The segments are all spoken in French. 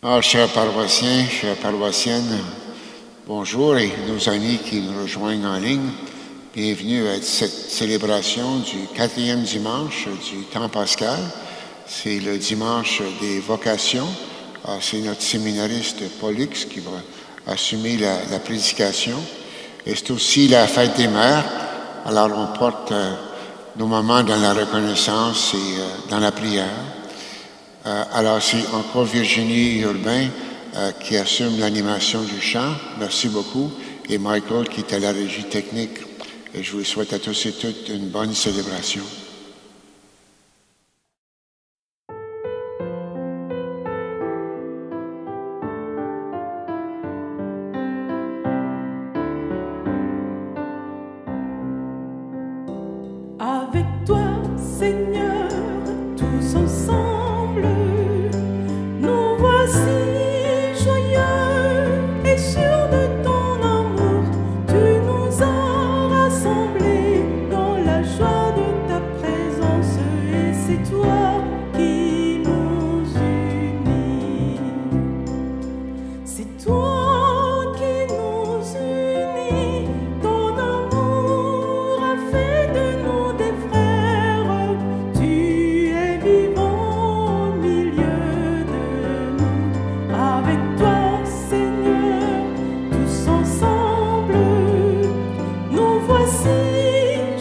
Alors, chers paroissiens, chères paroissiennes, bonjour et nos amis qui nous rejoignent en ligne. Bienvenue à cette célébration du 4e dimanche du temps pascal. C'est le dimanche des vocations. Alors, c'est notre séminariste Pollux qui va assumer la prédication. Et c'est aussi la fête des mères. Alors, on porte nos moments dans la reconnaissance et dans la prière. Alors, c'est encore Virginie Urbain qui assume l'animation du chant. Merci beaucoup. Et Michael qui est à la régie technique. Et je vous souhaite à tous et toutes une bonne célébration. Avec toi, Seigneur, tous ensemble, nous voici joyeux et sûrs de ton amour. Tu nous as rassemblés dans la joie de ta présence et c'est toi qui nous unis. C'est toi qui nous unis. Ton amour a fait de nous des frères. Tu es vivant au milieu de nous. Avec toi, Seigneur, tous ensemble, nous voici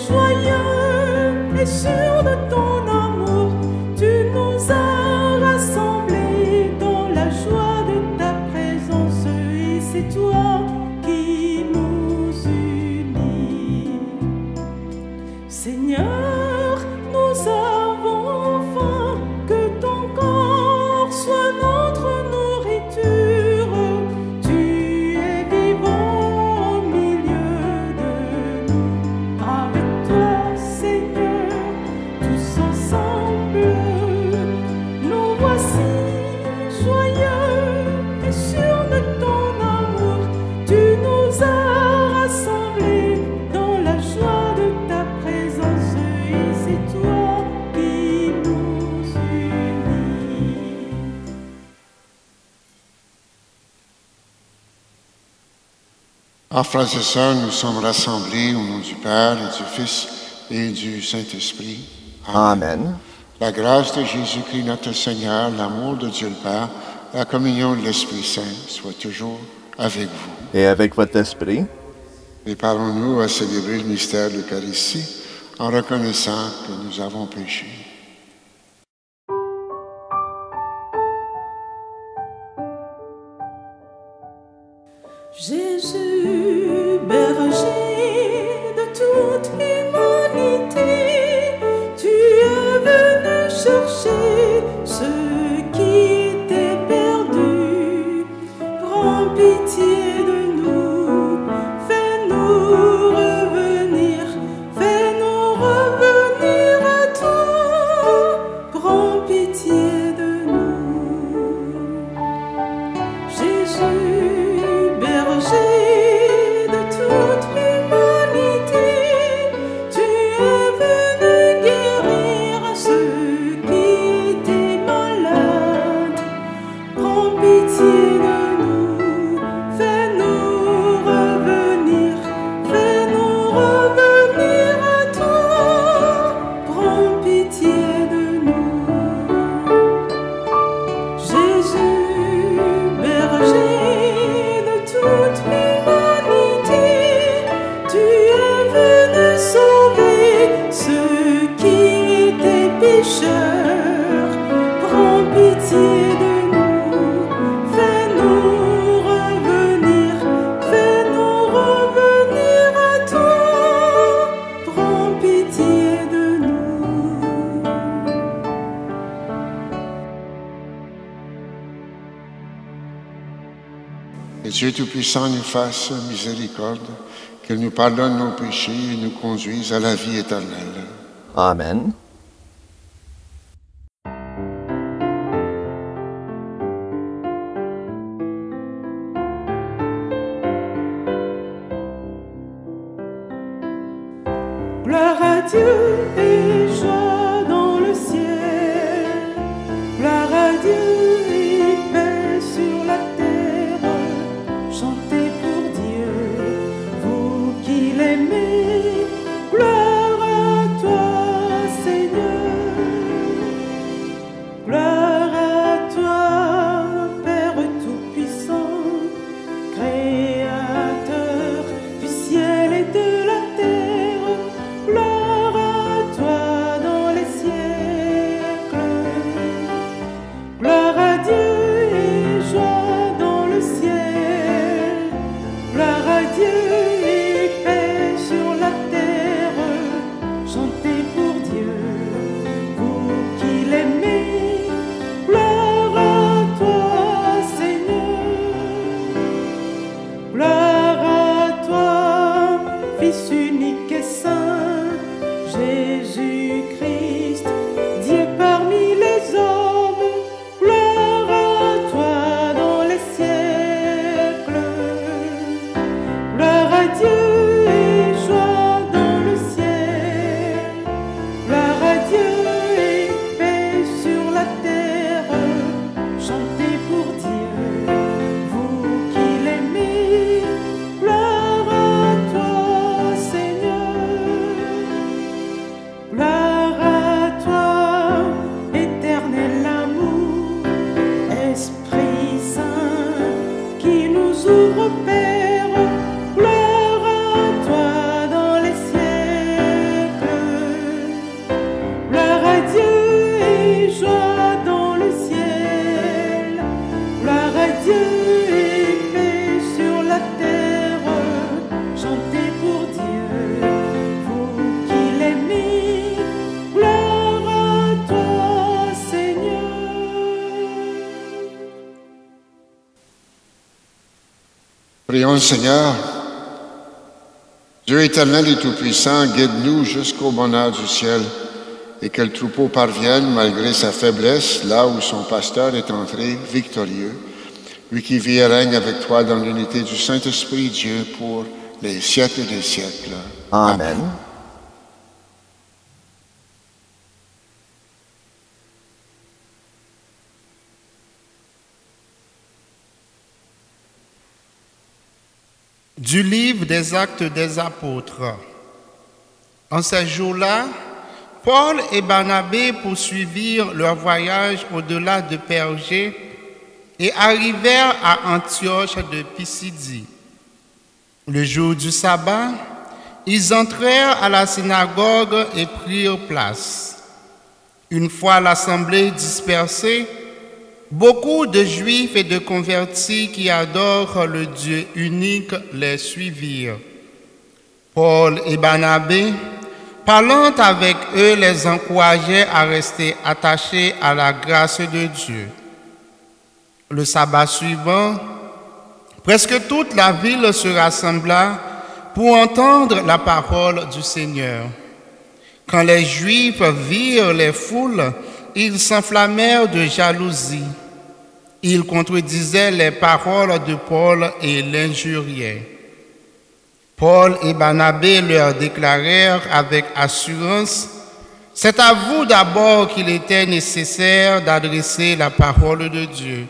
joyeux et sûrs de ton amour. Tu nous as rassemblés dans la joie de ta présence et c'est toi qui nous unis. Seigneur, nous avons faim, que ton corps soit notre nourriture. Tu es vivant au milieu de nous. Avec toi, Seigneur, tous ensemble, nous voici joyeux et sûrs de ton amour. Tu nous as rassemblés dans la joie de ta présence et c'est toi qui nous unis. Alors, frères et sœurs, nous sommes rassemblés au nom du Père et du Fils et du Saint-Esprit. Amen. La grâce de Jésus-Christ notre Seigneur, l'amour de Dieu le Père, la communion de l'Esprit Saint soit toujours avec vous. Et avec votre esprit, Préparons-nous à célébrer le mystère de l'Eucharistie en reconnaissant que nous avons péché. Jésus, berger de toute humanité, tu es venu chercher ceux qui étaient perdus. Prends pitié de nous, fais-nous revenir à toi. Prends pitié de nous. Jésus, berger de toute humanité, tu es venu guérir ceux qui étaient malades. Prends pitié de nous, fais-nous revenir à toi. Prends pitié de nous. Jésus, berger de toute humanité, tu es venu sauver ceux qui étaient pécheurs. Prends pitié de nous, fais-nous revenir à toi. Prends pitié de nous. Que Dieu Tout-Puissant nous fasse miséricorde, qu'il nous pardonne nos péchés et nous conduise à la vie éternelle. Amen. Gloire à Dieu et joie dans le ciel. Gloire à Dieu et paix Prions le Seigneur. Dieu éternel et tout-puissant, guide-nous jusqu'au bonheur du ciel et que le troupeau parvienne, malgré sa faiblesse, là où son pasteur est entré victorieux, lui qui vit et règne avec toi dans l'unité du Saint-Esprit, Dieu, pour les siècles des siècles. Amen. Du livre des Actes des Apôtres. En ces jours-là, Paul et Barnabé poursuivirent leur voyage au-delà de Pergé et arrivèrent à Antioche de Pisidie. Le jour du sabbat, ils entrèrent à la synagogue et prirent place. Une fois l'assemblée dispersée, beaucoup de Juifs et de convertis qui adorent le Dieu unique les suivirent. Paul et Barnabé, parlant avec eux, les encourageaient à rester attachés à la grâce de Dieu. Le sabbat suivant, presque toute la ville se rassembla pour entendre la parole du Seigneur. Quand les Juifs virent les foules, ils s'enflammèrent de jalousie. Ils contredisaient les paroles de Paul et l'injuriaient. Paul et Barnabé leur déclarèrent avec assurance: « C'est à vous d'abord qu'il était nécessaire d'adresser la parole de Dieu.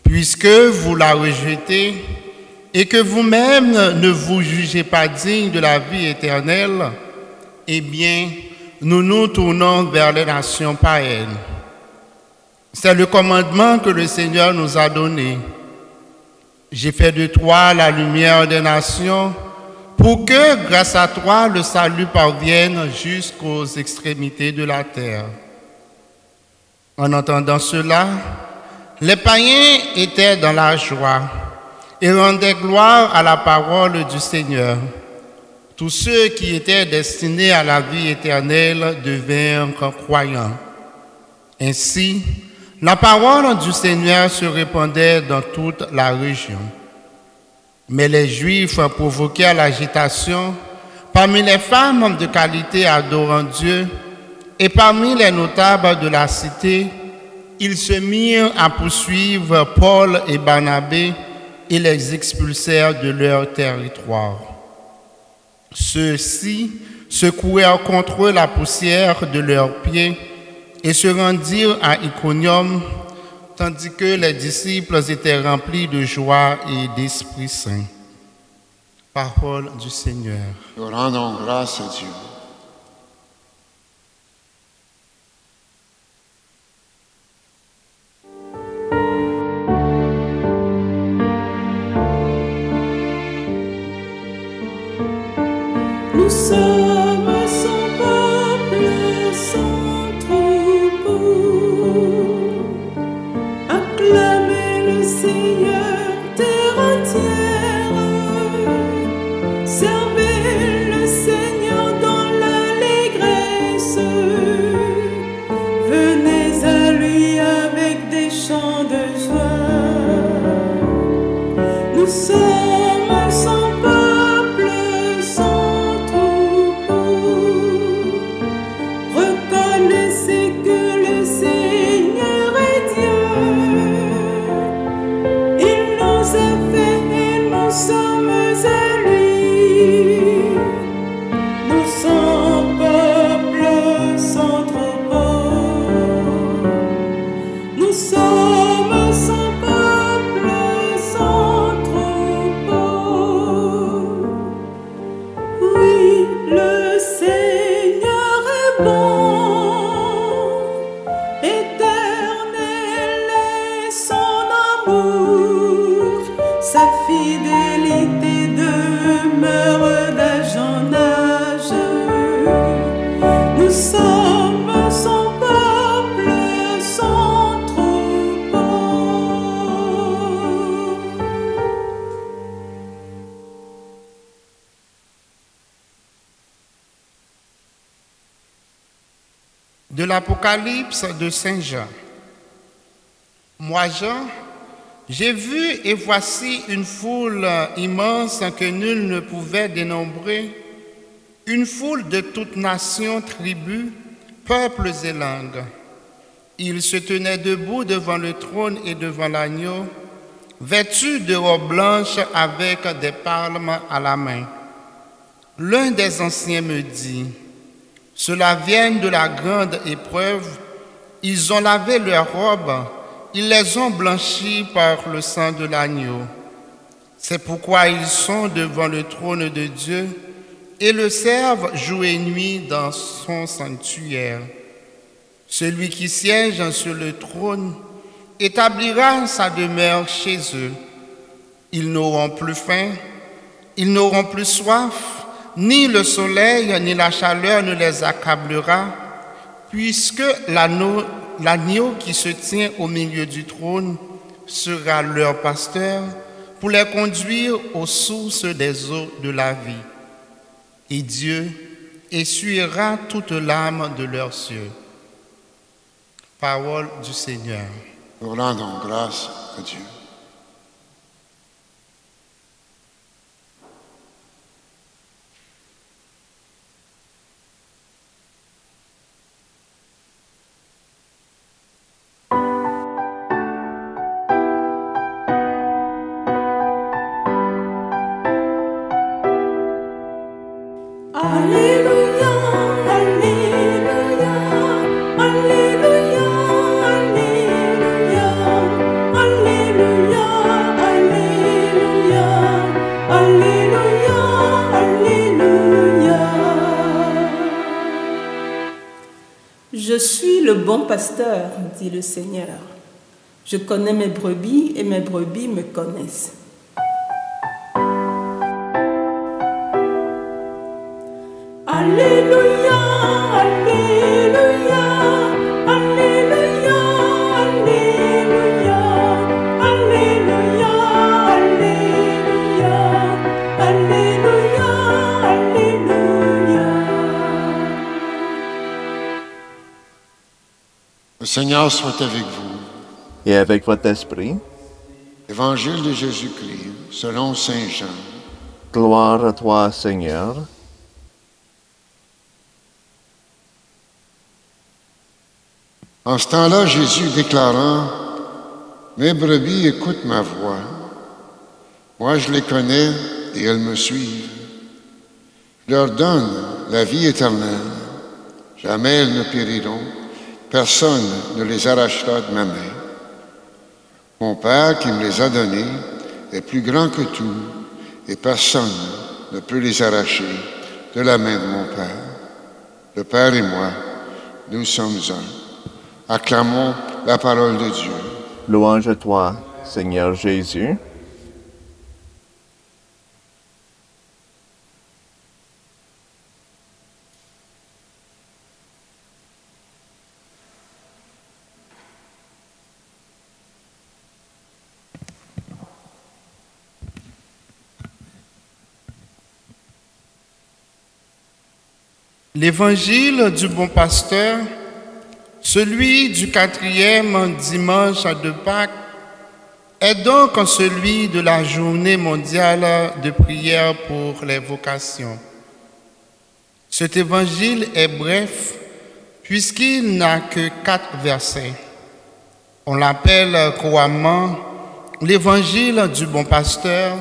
Puisque vous la rejetez et que vous-même ne vous jugez pas digne de la vie éternelle, eh bien, nous nous tournons vers les nations païennes. C'est le commandement que le Seigneur nous a donné. J'ai fait de toi la lumière des nations pour que, grâce à toi, le salut parvienne jusqu'aux extrémités de la terre. » En entendant cela, les païens étaient dans la joie et rendaient gloire à la parole du Seigneur. Tous ceux qui étaient destinés à la vie éternelle devinrent croyants. Ainsi, la parole du Seigneur se répandait dans toute la région. Mais les Juifs provoquèrent l'agitation parmi les femmes de qualité adorant Dieu et parmi les notables de la cité. Ils se mirent à poursuivre Paul et Barnabé et les expulsèrent de leur territoire. Ceux-ci secouèrent contre eux la poussière de leurs pieds et se rendirent à Iconium, tandis que les disciples étaient remplis de joie et d'Esprit Saint. Parole du Seigneur. Nous rendons grâce à Dieu. Nous sommes son peuple, son troupeau. Acclamez le Seigneur, terre entière. Servez le Seigneur dans l'allégresse. Venez à lui avec des chants de joie. Nous sommes son peuple, son reconnaissez que le Seigneur est Dieu. Il nous a fait et nous sommes à lui. Nous sommes peuple sans troupeau. Nous sommes son peuple sans troupeau. Oui, le Seigneur est bon, éternel est son amour, sa fidélité demeure d'âge en âge. Nous sommes son peuple, son troupeau. De l'Apocalypse de Saint Jean. Moi, Jean, J'ai vu et voici une foule immense que nul ne pouvait dénombrer, une foule de toutes nations, tribus, peuples et langues. Ils se tenaient debout devant le trône et devant l'agneau, vêtus de robes blanches avec des palmes à la main. L'un des anciens me dit, « Cela vient de la grande épreuve. Ils ont lavé leurs robes, ils les ont blanchies par le sang de l'agneau. C'est pourquoi ils sont devant le trône de Dieu et le servent jour et nuit dans son sanctuaire. Celui qui siège sur le trône établira sa demeure chez eux. Ils n'auront plus faim, ils n'auront plus soif, ni le soleil ni la chaleur ne les accablera, puisque l'agneau qui se tient au milieu du trône sera leur pasteur pour les conduire aux sources des eaux de la vie. Et Dieu essuiera toute larme de leurs yeux. » Parole du Seigneur. Nous rendons grâce à Dieu. Alléluia, Alléluia, Alléluia, Alléluia, Alléluia, Alléluia, Alléluia, Alléluia. Je suis le bon pasteur, dit le Seigneur. Je connais mes brebis et mes brebis me connaissent. Alléluia, Alléluia, Alléluia, Alléluia, Alléluia, Alléluia, Alléluia, Alléluia. Le Seigneur soit avec vous. Et avec votre esprit, Évangile de Jésus-Christ, selon Saint Jean. gloire à toi, Seigneur. En ce temps-là, Jésus déclarant, « Mes brebis écoutent ma voix. Moi, je les connais et elles me suivent. Je leur donne la vie éternelle. Jamais elles ne périront. Personne ne les arrachera de ma main. Mon Père qui me les a donnés est plus grand que tout et personne ne peut les arracher de la main de mon Père. Le Père et moi, nous sommes un. Acclamons la parole de Dieu. Louange à toi, Seigneur Jésus. L'évangile du bon pasteur, celui du 4e dimanche de Pâques, est donc celui de la journée mondiale de prière pour les vocations. Cet évangile est bref puisqu'il n'a que 4 versets. On l'appelle couramment l'évangile du bon pasteur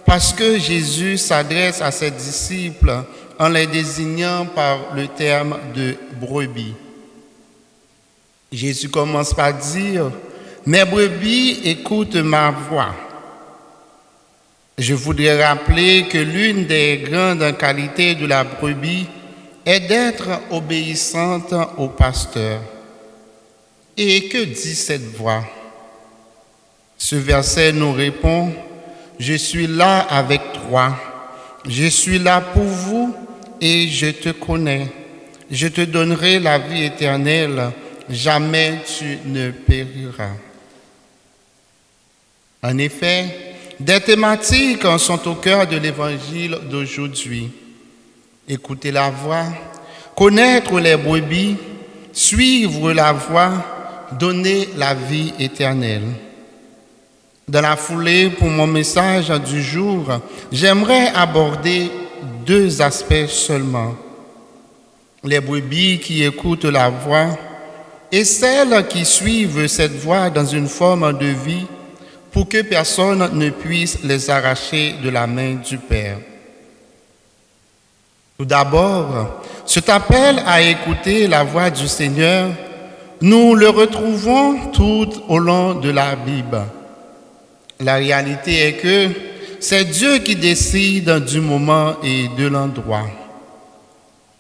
parce que Jésus s'adresse à ses disciples en les désignant par le terme de brebis. Jésus commence par dire « Mes brebis écoutent ma voix ». Je voudrais rappeler que l'une des grandes qualités de la brebis est d'être obéissante au pasteur. Et que dit cette voix? Ce verset nous répond « Je suis là avec toi, je suis là pour vous et je te connais. Je te donnerai la vie éternelle, jamais tu ne périras. » En effet, des thématiques sont au cœur de l'évangile d'aujourd'hui. Écouter la voix, connaître les brebis, suivre la voie, donner la vie éternelle. Dans la foulée, pour mon message du jour, j'aimerais aborder 2 aspects seulement. Les brebis qui écoutent la voix et celles qui suivent cette voix dans une forme de vie pour que personne ne puisse les arracher de la main du Père. Tout d'abord, cet appel à écouter la voix du Seigneur, nous le retrouvons tout au long de la Bible. La réalité est que c'est Dieu qui décide du moment et de l'endroit.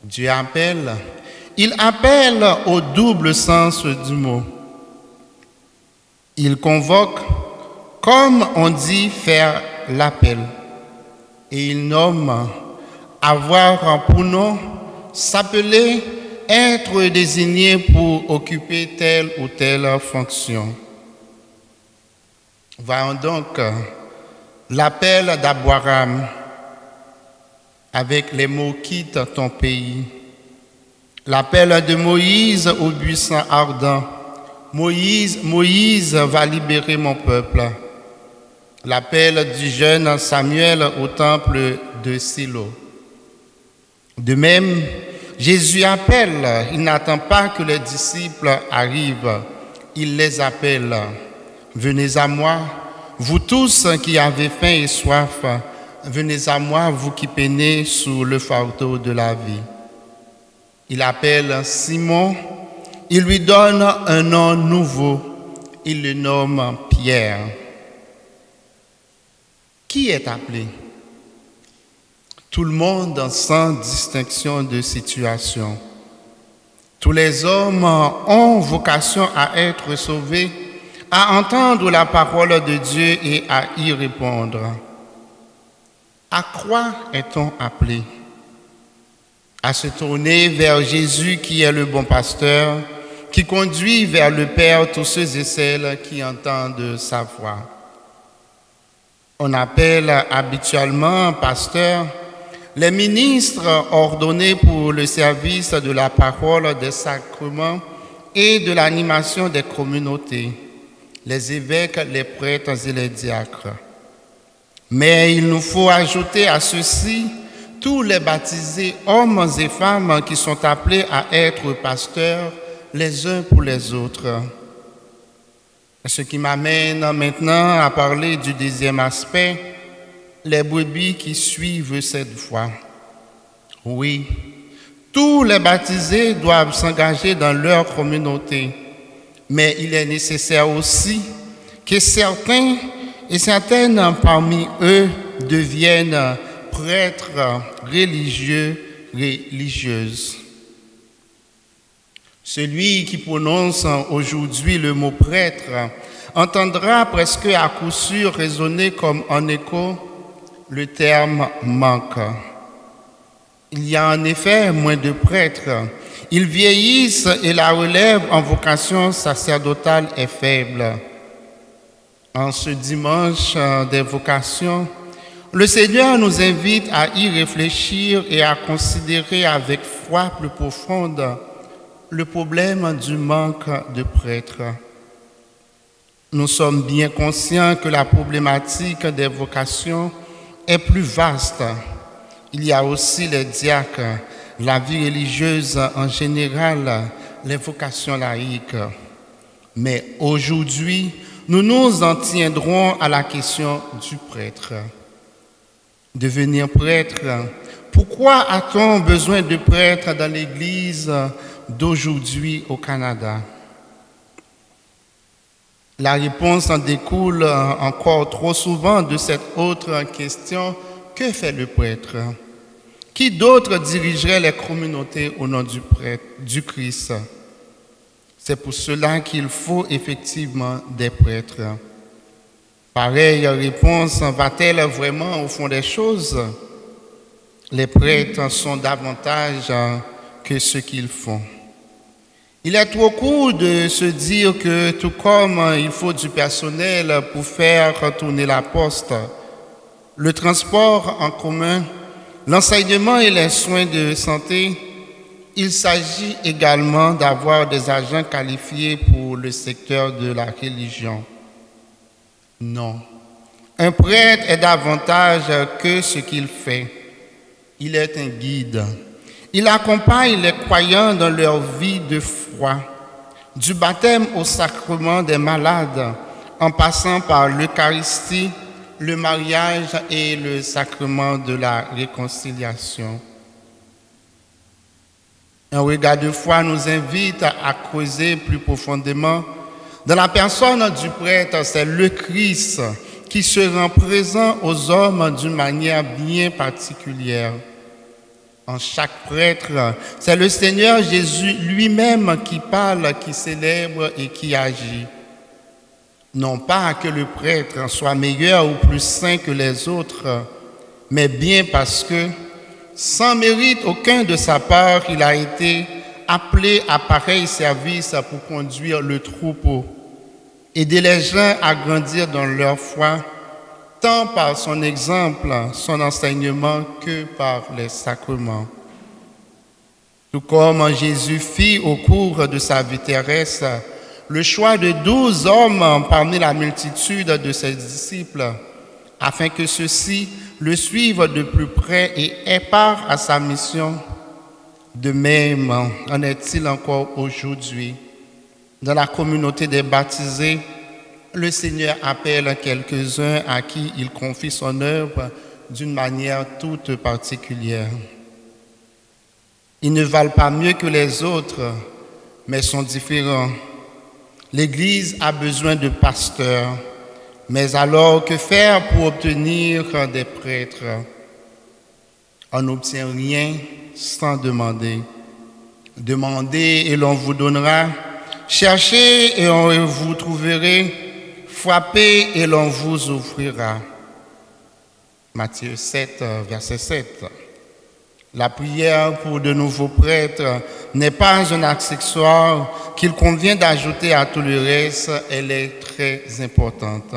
Dieu appelle, il appelle au double sens du mot. Il convoque, comme on dit faire l'appel, et il nomme avoir pour nom, s'appeler, être désigné pour occuper telle ou telle fonction. Voyons donc l'appel d'Abraham avec les mots « quitte ton pays ». L'appel de Moïse au buisson ardent. Moïse va libérer mon peuple. L'appel du jeune Samuel au temple de Silo. De même, Jésus appelle, il n'attend pas que les disciples arrivent, il les appelle. Venez à moi, vous tous qui avez faim et soif, venez à moi, vous qui peinez sous le fardeau de la vie. Il appelle Simon, il lui donne un nom nouveau, il le nomme Pierre. Qui est appelé? Tout le monde sans distinction de situation. Tous les hommes ont vocation à être sauvés, à entendre la parole de Dieu et à y répondre. À quoi est-on appelé? À se tourner vers Jésus qui est le bon pasteur, qui conduit vers le Père tous ceux et celles qui entendent sa voix. On appelle habituellement pasteur les ministres ordonnés pour le service de la parole, des sacrements et de l'animation des communautés, les évêques, les prêtres et les diacres. Mais il nous faut ajouter à ceci tous les baptisés, hommes et femmes qui sont appelés à être pasteurs les uns pour les autres. Ce qui m'amène maintenant à parler du 2e aspect, les brebis qui suivent cette voie. Oui, tous les baptisés doivent s'engager dans leur communauté, mais il est nécessaire aussi que certains et certaines parmi eux deviennent prêtres religieux, religieuses. Celui qui prononce aujourd'hui le mot prêtre entendra presque à coup sûr résonner comme en écho le terme manque. Il y a en effet moins de prêtres. Ils vieillissent et la relève en vocation sacerdotale est faible. En ce dimanche des vocations, le Seigneur nous invite à y réfléchir et à considérer avec foi plus profonde le problème du manque de prêtres. Nous sommes bien conscients que la problématique des vocations est plus vaste. Il y a aussi les diacres, la vie religieuse en général, les vocations laïques. Mais aujourd'hui, nous nous en tiendrons à la question du prêtre. Devenir prêtre, pourquoi a-t-on besoin de prêtres dans l'Église d'aujourd'hui au Canada? La réponse en découle encore trop souvent de cette autre question: que fait le prêtre? Qui d'autre dirigerait les communautés au nom du Christ? C'est pour cela qu'il faut effectivement des prêtres. Pareille réponse va-t-elle vraiment au fond des choses? Les prêtres sont davantage que ce qu'ils font. Il est trop court de se dire que tout comme il faut du personnel pour faire tourner la poste, le transport en commun, l'enseignement et les soins de santé, il s'agit également d'avoir des agents qualifiés pour le secteur de la religion. Non. Un prêtre est davantage que ce qu'il fait. Il est un guide. Il accompagne les croyants dans leur vie de foi, du baptême au sacrement des malades, en passant par l'Eucharistie, le mariage et le sacrement de la réconciliation. Un regard de foi nous invite à creuser plus profondément. Dans la personne du prêtre, c'est le Christ qui se rend présent aux hommes d'une manière bien particulière. En chaque prêtre, c'est le Seigneur Jésus lui-même qui parle, qui célèbre et qui agit. Non pas que le prêtre soit meilleur ou plus saint que les autres, mais bien parce que, sans mérite aucun de sa part, il a été appelé à pareil service pour conduire le troupeau, aider les gens à grandir dans leur foi, tant par son exemple, son enseignement, que par les sacrements. Tout comme Jésus fit au cours de sa vie terrestre le choix de 12 hommes parmi la multitude de ses disciples, afin que ceux-ci le suivent de plus près et aient part à sa mission. De même, en est-il encore aujourd'hui. Dans la communauté des baptisés, le Seigneur appelle quelques-uns à qui il confie son œuvre d'une manière toute particulière. Ils ne valent pas mieux que les autres, mais sont différents. L'Église a besoin de pasteurs, mais alors que faire pour obtenir des prêtres? On n'obtient rien sans demander. Demandez et l'on vous donnera. Cherchez et on vous trouverez. Frappez et l'on vous ouvrira. Matthieu 7, verset 7. La prière pour de nouveaux prêtres n'est pas un accessoire qu'il convient d'ajouter à tout le reste, elle est très importante.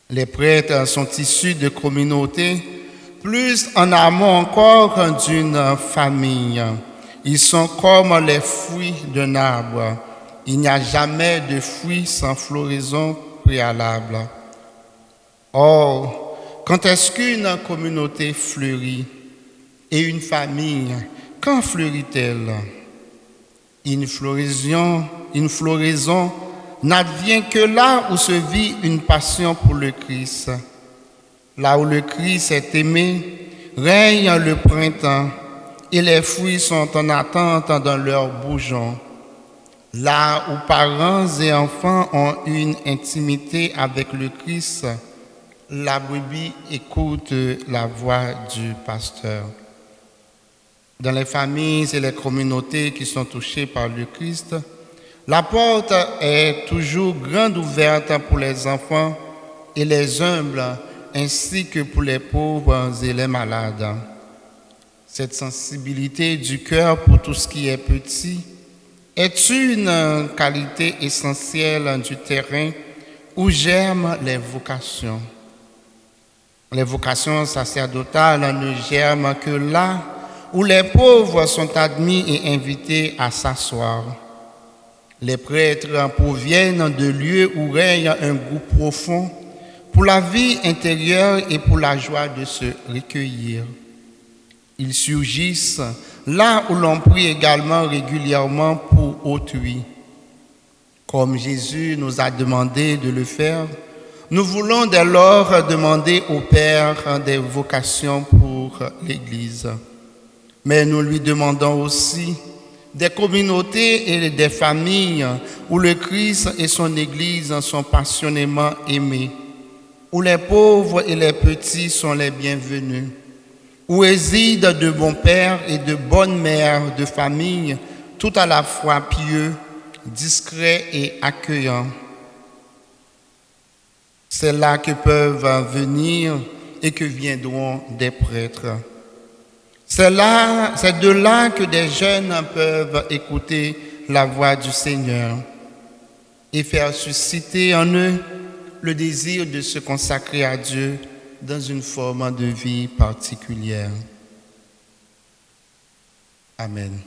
Les prêtres sont issus de communautés, plus en amont encore d'une famille. Ils sont comme les fruits d'un arbre. Il n'y a jamais de fruits sans floraison préalable. Or, quand est-ce qu'une communauté fleurit? Et une famille, quand fleurit-elle? Une floraison n'advient que là où se vit une passion pour le Christ. Là où le Christ est aimé, règne le printemps et les fruits sont en attente dans leurs bourgeons. Là où parents et enfants ont une intimité avec le Christ, la brebis écoute la voix du pasteur. Dans les familles et les communautés qui sont touchées par le Christ, la porte est toujours grande ouverte pour les enfants et les humbles, ainsi que pour les pauvres et les malades. Cette sensibilité du cœur pour tout ce qui est petit est une qualité essentielle du terrain où germent les vocations. Les vocations sacerdotales ne germent que là où les pauvres sont admis et invités à s'asseoir. Les prêtres proviennent de lieux où règne un goût profond pour la vie intérieure et pour la joie de se recueillir. Ils surgissent là où l'on prie également régulièrement pour autrui. Comme Jésus nous a demandé de le faire, nous voulons dès lors demander au Père des vocations pour l'Église. Mais nous lui demandons aussi des communautés et des familles où le Christ et son Église sont passionnément aimés, où les pauvres et les petits sont les bienvenus, où résident de bons pères et de bonnes mères de famille, tout à la fois pieux, discrets et accueillants. C'est là que peuvent venir et que viendront des prêtres. C'est de là que des jeunes peuvent écouter la voix du Seigneur et faire susciter en eux le désir de se consacrer à Dieu dans une forme de vie particulière. Amen.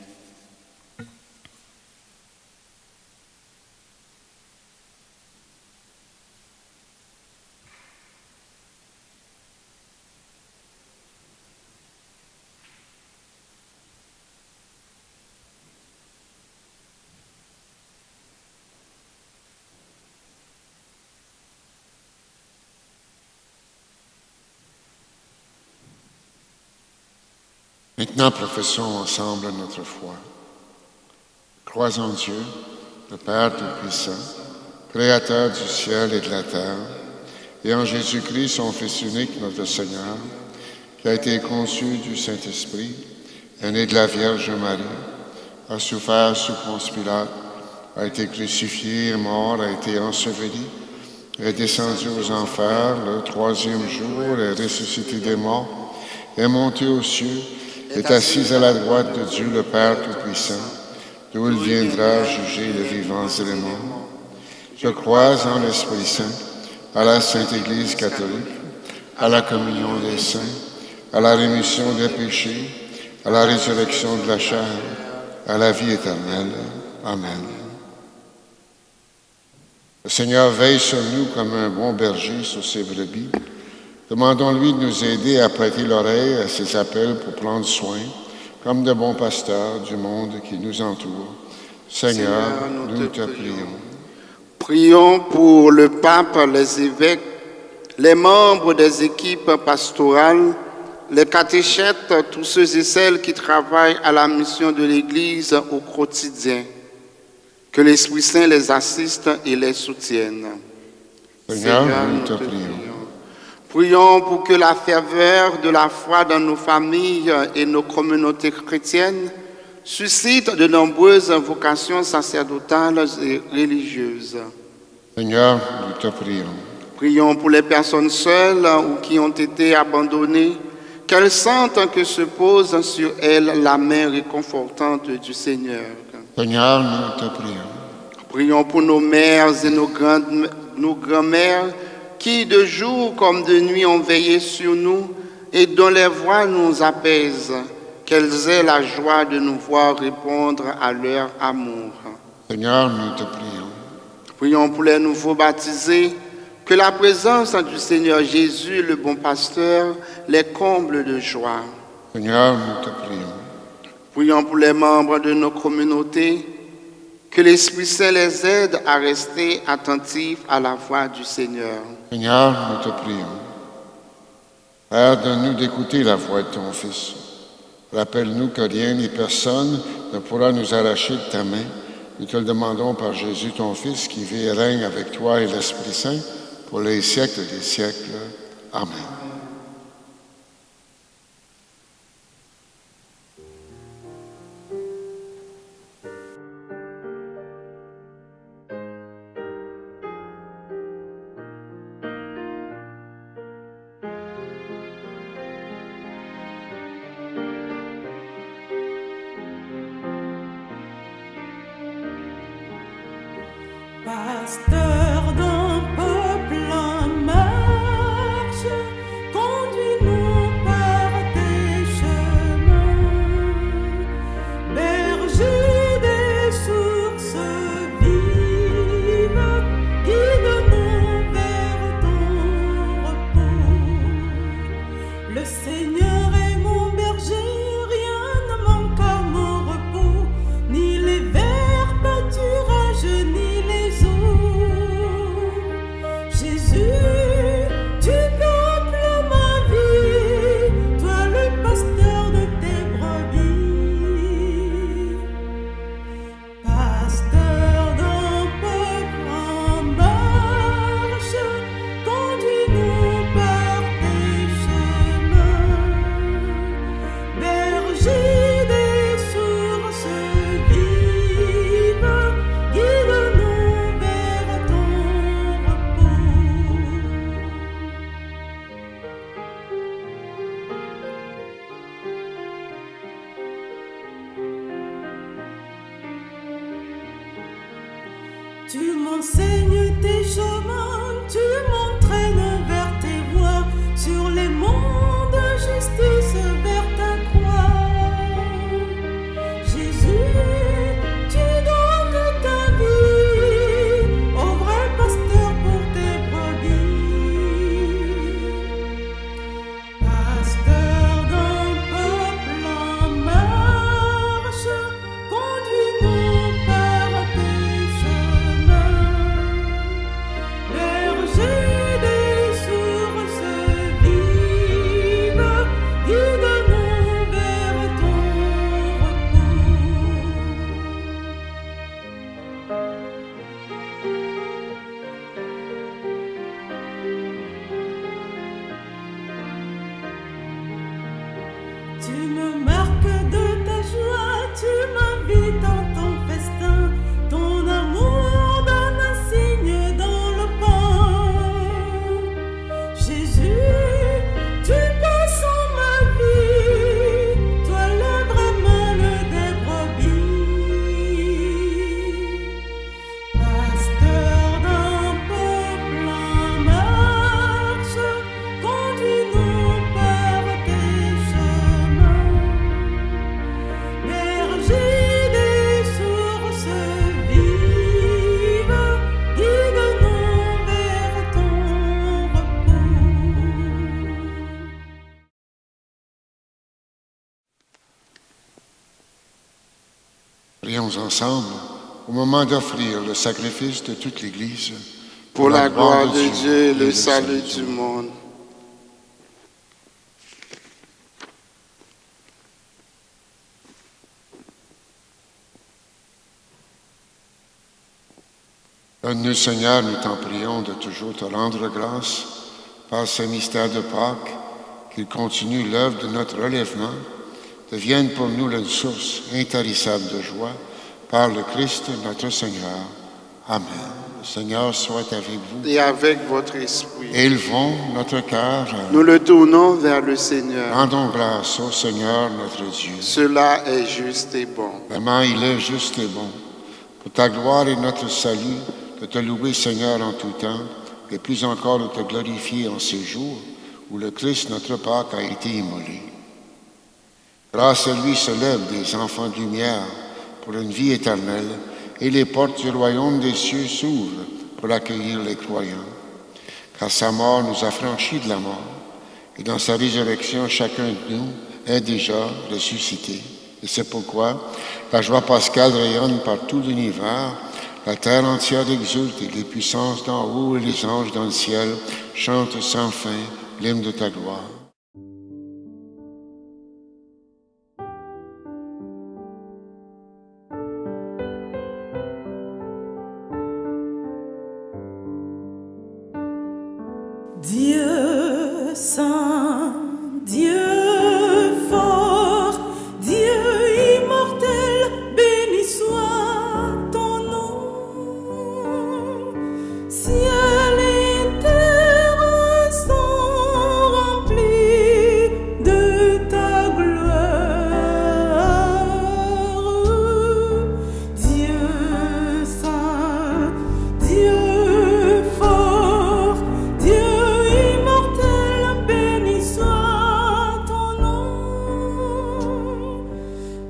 Maintenant, professons ensemble notre foi. Crois en Dieu, le Père Tout-Puissant, Créateur du ciel et de la terre, et en Jésus-Christ, son Fils unique, notre Seigneur, qui a été conçu du Saint-Esprit, est né de la Vierge Marie, a souffert sous Ponce Pilate, a été crucifié, est mort, a été enseveli, est descendu aux enfers, le troisième jour est ressuscité des morts, est monté aux cieux, est assis à la droite de Dieu le Père Tout-Puissant, d'où il viendra juger les vivants et les morts. Je crois en l'Esprit Saint, à la Sainte Église catholique, à la communion des saints, à la rémission des péchés, à la résurrection de la chair, à la vie éternelle. Amen. Le Seigneur veille sur nous comme un bon berger sur ses brebis. Demandons-lui de nous aider à prêter l'oreille à ses appels pour prendre soin, comme de bons pasteurs du monde qui nous entoure. Seigneur, nous te prions. Prions pour le pape, les évêques, les membres des équipes pastorales, les catéchètes, tous ceux et celles qui travaillent à la mission de l'Église au quotidien. Que l'Esprit Saint les assiste et les soutienne. Seigneur, nous te prions. Prions pour que la ferveur de la foi dans nos familles et nos communautés chrétiennes suscite de nombreuses vocations sacerdotales et religieuses. Seigneur, nous te prions. Prions pour les personnes seules ou qui ont été abandonnées, qu'elles sentent que se pose sur elles la main réconfortante du Seigneur. Seigneur, nous te prions. Prions pour nos mères et nos grands-mères qui, de jour comme de nuit, ont veillé sur nous et dont les voix nous apaisent, qu'elles aient la joie de nous voir répondre à leur amour. Seigneur, nous te prions. Prions pour les nouveaux baptisés, que la présence du Seigneur Jésus, le bon pasteur, les comble de joie. Seigneur, nous te prions. Prions pour les membres de nos communautés, que l'Esprit Saint les aide à rester attentifs à la voix du Seigneur. Seigneur, nous te prions. Père, donne-nous d'écouter la voix de ton Fils. Rappelle-nous que rien ni personne ne pourra nous arracher de ta main. Nous te le demandons par Jésus, ton Fils, qui vit et règne avec toi et l'Esprit Saint pour les siècles des siècles. Amen. Pasteur d'un peuple en marche, conduis-nous par tes chemins. Berger des sources vives, guide-nous vers ton repos. Le Seigneur est mon berger, rien ne manque à mon repos, ni les verts pâturages, ni les Jésus, tu peuples ma vie, toi le pasteur de tes brebis. Pasteur d'un peuple en marche, conduis-nous par tes chemins. Berger des sources vives, guide-nous vers ton tu m'enseignes tes chemins, tu m'entraînes vers tes voies, sur les monts de justice vers ta croix. Jésus, tu donnes ta vie au vrai pasteur pour tes brebis. Pasteur d'un peuple en marche, conduis-nous par tes chemins. Berger des sources vives, guide-nous nous ensemble au moment d'offrir le sacrifice de toute l'Église pour la gloire de Dieu et le salut du monde. Donne-nous, Seigneur, nous t'en prions, de toujours te rendre grâce par ce mystère de Pâques, qu'il continue l'œuvre de notre relèvement, devienne pour nous une source intarissable de joie, par le Christ notre Seigneur. Amen. Le Seigneur soit avec vous. Et avec votre esprit. Élevons notre cœur. Nous le tournons vers le Seigneur. Rendons grâce au Seigneur notre Dieu. Cela est juste et bon. Vraiment, il est juste et bon. Pour ta gloire et notre salut, de te louer, Seigneur, en tout temps, et plus encore de te glorifier en ces jours où le Christ, notre Pâque, a été immolé. Grâce à lui se lèvent des enfants de lumière pour une vie éternelle, et les portes du royaume des cieux s'ouvrent pour accueillir les croyants. Car sa mort nous a franchis de la mort, et dans sa résurrection, chacun de nous est déjà ressuscité. Et c'est pourquoi la joie pascale rayonne par tout l'univers, la terre entière exulte et les puissances d'en haut et les anges dans le ciel chantent sans fin l'hymne de ta gloire. Dieu saint, Dieu fort, Dieu immortel, béni soit ton nom. Ciel et terre sont remplis de ta gloire. Dieu saint, Dieu fort, Dieu béni soit ton nom,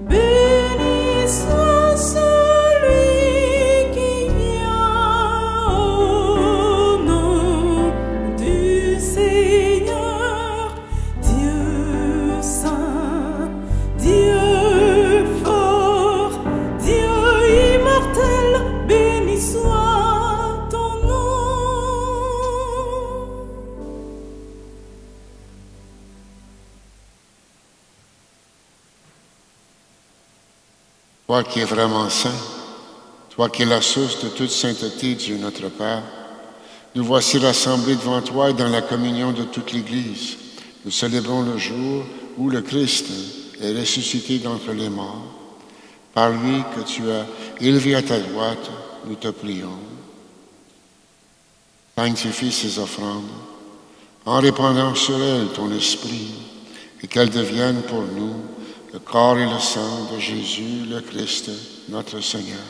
béni soit celui qui vient au nom du Seigneur. Dieu saint, Dieu fort, Dieu immortel, béni soit ton nom. Toi qui es vraiment saint, toi qui es la source de toute sainteté, Dieu notre Père, nous voici rassemblés devant toi et dans la communion de toute l'Église. Nous célébrons le jour où le Christ est ressuscité d'entre les morts. Par lui que tu as élevé à ta droite, nous te prions. Sanctifie ces offrandes en répandant sur elles ton esprit et qu'elles deviennent pour nous le corps et le sang de Jésus, le Christ, notre Seigneur.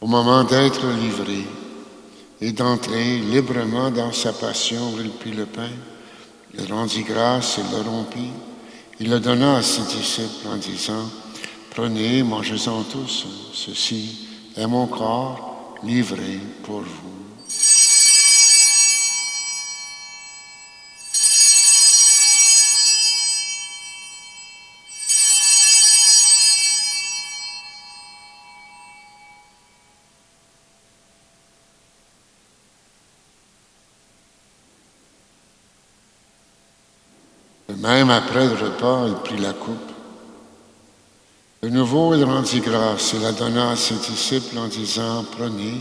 Au moment d'être livré et d'entrer librement dans sa passion où il prit le pain, il rendit grâce et le rompit. Il le donna à ses disciples en disant, « Prenez, mangez-en tous, ceci est mon corps livré pour vous. » Même après le repas, il prit la coupe. De nouveau, il rendit grâce et la donna à ses disciples en disant, « Prenez,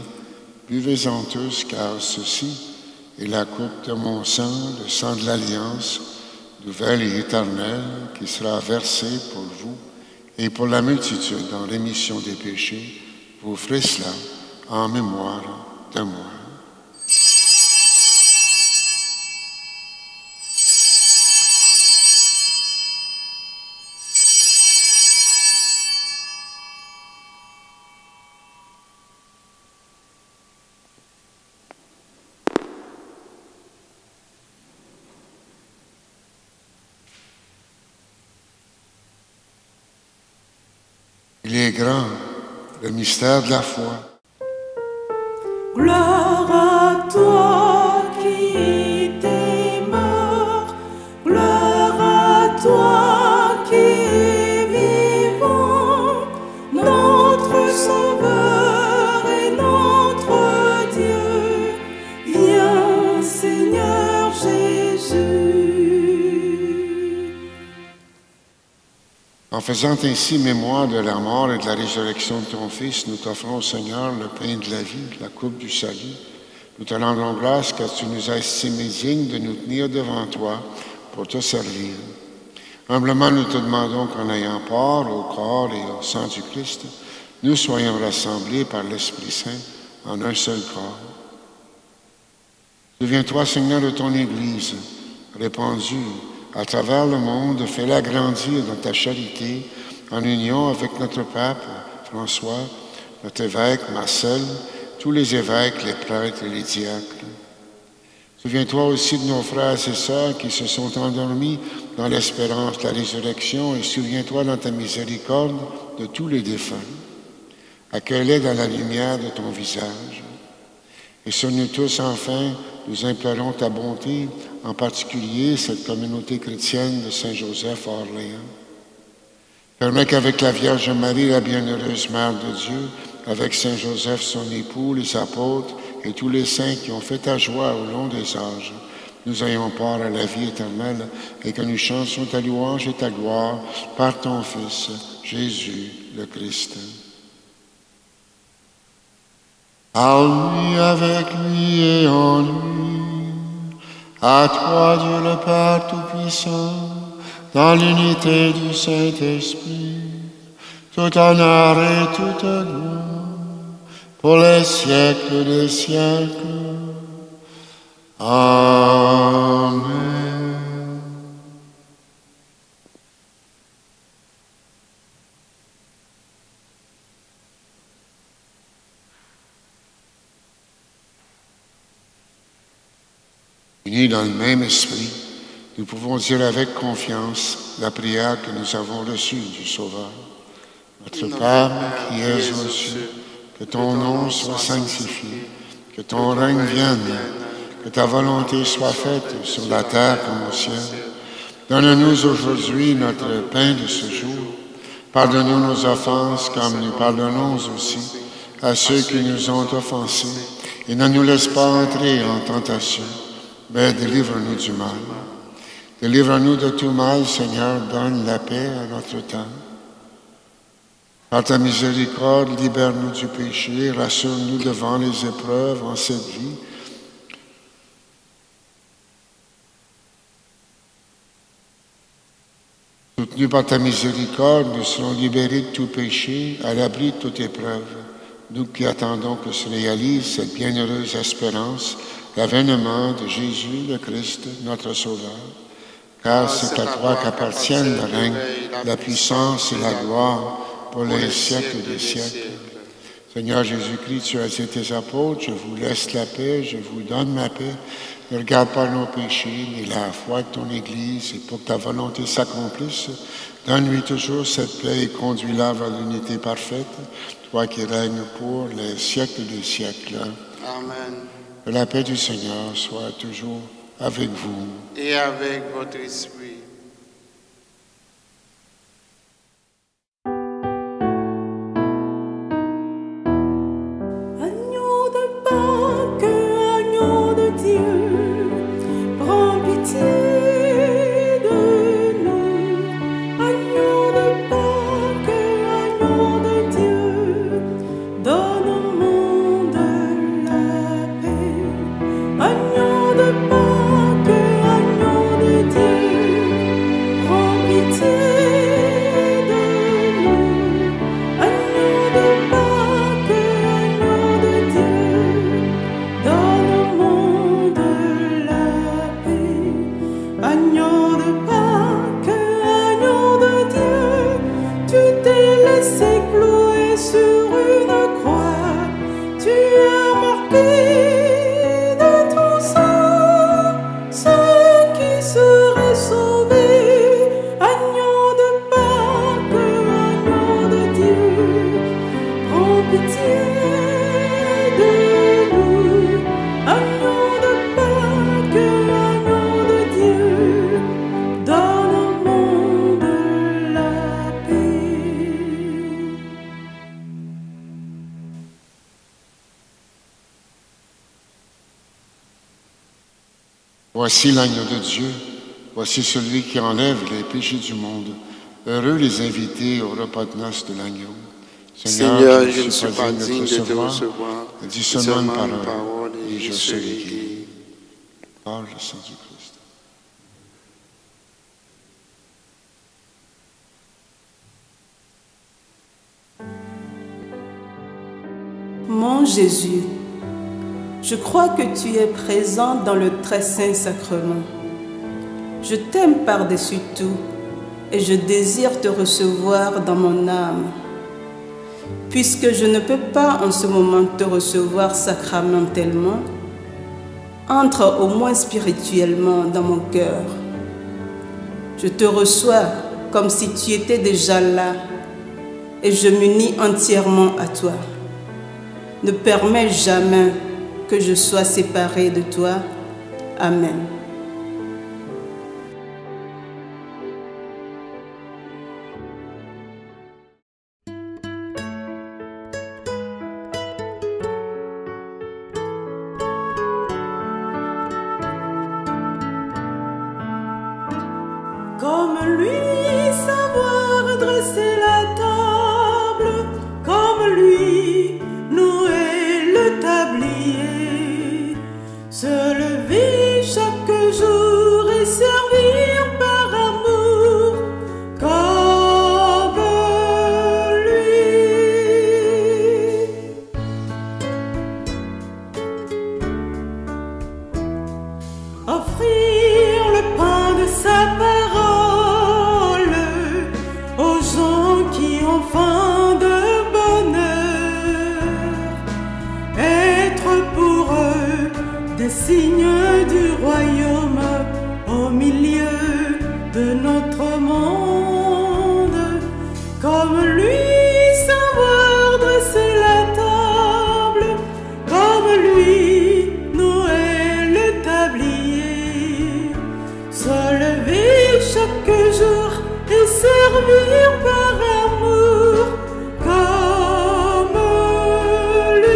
buvez-en tous, car ceci est la coupe de mon sang, le sang de l'Alliance, nouvelle et éternelle, qui sera versée pour vous et pour la multitude en rémission des péchés. Vous ferez cela en mémoire de moi. » Il est grand, le mystère de la foi. Gloire à toi qui étais mort, gloire à toi qui es En faisant ainsi mémoire de la mort et de la résurrection de ton Fils, nous t'offrons au Seigneur le pain de la vie, la coupe du salut. Nous te rendons grâce car tu nous as estimés dignes de nous tenir devant toi pour te servir. Humblement, nous te demandons qu'en ayant part au corps et au sang du Christ, nous soyons rassemblés par l'Esprit Saint en un seul corps. Souviens-toi, Seigneur, de ton Église, répandue à travers le monde, fais-la grandir dans ta charité, en union avec notre pape François, notre évêque Marcel, tous les évêques, les prêtres et les diacres. Souviens-toi aussi de nos frères et sœurs qui se sont endormis dans l'espérance de la résurrection et souviens-toi dans ta miséricorde de tous les défunts. Accueille-les dans la lumière de ton visage. Et sur nous tous, enfin, nous implorons ta bonté, en particulier cette communauté chrétienne de Saint-Joseph à Orléans. Permets qu'avec la Vierge Marie, la bienheureuse Mère de Dieu, avec Saint-Joseph, son époux, les apôtres et tous les saints qui ont fait ta joie au long des âges, nous ayons part à la vie éternelle et que nous chantions ta louange et ta gloire par ton Fils, Jésus le Christ. À lui, avec lui et en lui, à toi Dieu le Père Tout-Puissant, dans l'unité du Saint-Esprit, tout honneur et toute gloire, pour les siècles des siècles. Amen. Unis dans le même esprit, nous pouvons dire avec confiance la prière que nous avons reçue du Sauveur. Notre Père qui es aux cieux, que ton nom soit sanctifié, que ton règne vienne, que ta volonté soit faite sur la terre comme au ciel. Donne-nous aujourd'hui notre pain de ce jour. Pardonne-nous nos offenses comme nous pardonnons aussi à ceux qui nous ont offensés. Et ne nous laisse pas entrer en tentation, mais délivre-nous du mal. Délivre-nous de tout mal, Seigneur, donne la paix à notre temps. Par ta miséricorde, libère-nous du péché, rassure-nous devant les épreuves en cette vie. Soutenus par ta miséricorde, nous serons libérés de tout péché, à l'abri de toute épreuve. Nous qui attendons que se réalise cette bienheureuse espérance, l'avènement de Jésus le Christ, notre Sauveur. Car c'est à toi qu'appartiennent le règne, la puissance et la gloire pour les siècles des siècles. Seigneur Jésus-Christ, tu as dit tes apôtres, je vous laisse la paix, je vous donne ma paix. Ne regarde pas nos péchés, mais la foi de ton Église, et pour que ta volonté s'accomplisse, donne-lui toujours cette paix et conduis-la vers l'unité parfaite, toi qui règnes pour les siècles des siècles. Amen. Que la paix du Seigneur soit toujours avec vous. Et avec votre esprit. Agneau de Pâques, agneau de Dieu, prends pitié de nous. Agneau de Pâques, agneau de Dieu, donne au monde la paix. Agneau de Pâques, agneau de Dieu, prends pitié de nous. Agneau de Pâques, agneau de Dieu, donne au monde la paix. Agneau de Pâques, agneau de Dieu, tu t'es laissé clouer sur une croix, tu as marqué de ton sang ceux qui seraient sauvés. Agneau de Pâques, agneau de Dieu, prends pitié de nous. Agneau de Pâques, agneau de Dieu, donne au monde la paix. Voici l'agneau de Dieu, voici celui qui enlève les péchés du monde. Heureux les invités au repas de noces de l'agneau. Seigneur, je ne suis pas digne de te recevoir. Dis seulement une parole et je serai guéri. Par le sang du Christ. Mon Jésus, je crois que tu es présent dans le très saint sacrement. Je t'aime par-dessus tout et je désire te recevoir dans mon âme. Puisque je ne peux pas en ce moment te recevoir sacramentellement, entre au moins spirituellement dans mon cœur. Je te reçois comme si tu étais déjà là et je m'unis entièrement à toi. Ne permets jamais que je sois séparée de toi. Amen. Comme lui, savoir dresser la table, comme lui, nouer le tablier, se lever chaque jour et servir par amour, comme lui. Offrir le pain de sa parole aux gens qui ont faim de bonheur, être pour eux des signes du royaume au milieu de notre monde, comme lui savoir dresser la table, comme lui nouer le tablier, se lever chaque jour et servir par amour comme lui.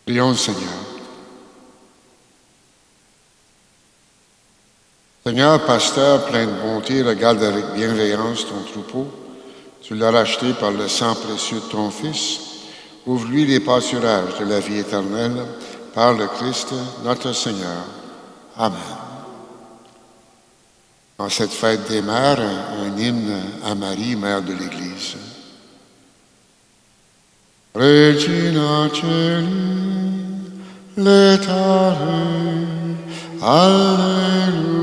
Prions le Seigneur. Seigneur, pasteur plein de bonté, regarde avec bienveillance ton troupeau. Tu l'as racheté par le sang précieux de ton Fils. Ouvre-lui les pâturages de la vie éternelle par le Christ, notre Seigneur. Amen. En cette fête des mères, un hymne à Marie, mère de l'Église. Regina Celi, letare, Alleluia.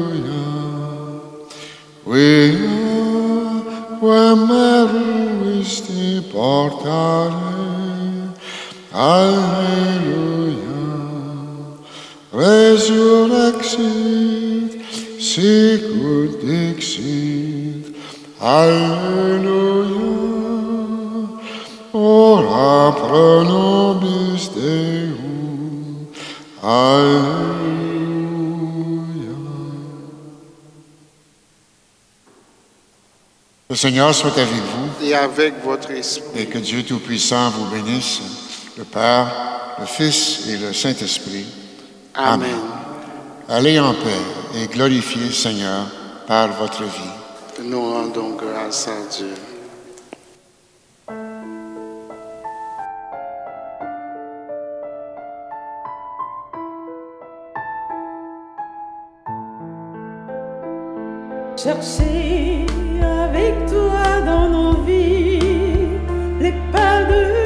Meruiste portare, Alleluia. Resurrexit, sicut dixit, Alleluia. Ora pro nobis Deum, Alleluia. Le Seigneur soit avec vous. Et avec votre esprit. Et que Dieu Tout-Puissant vous bénisse, le Père, le Fils et le Saint-Esprit. Amen. Allez en paix et glorifiez le Seigneur par votre vie. Nous rendons grâce à Dieu. Chercher avec toi dans nos vies les pas de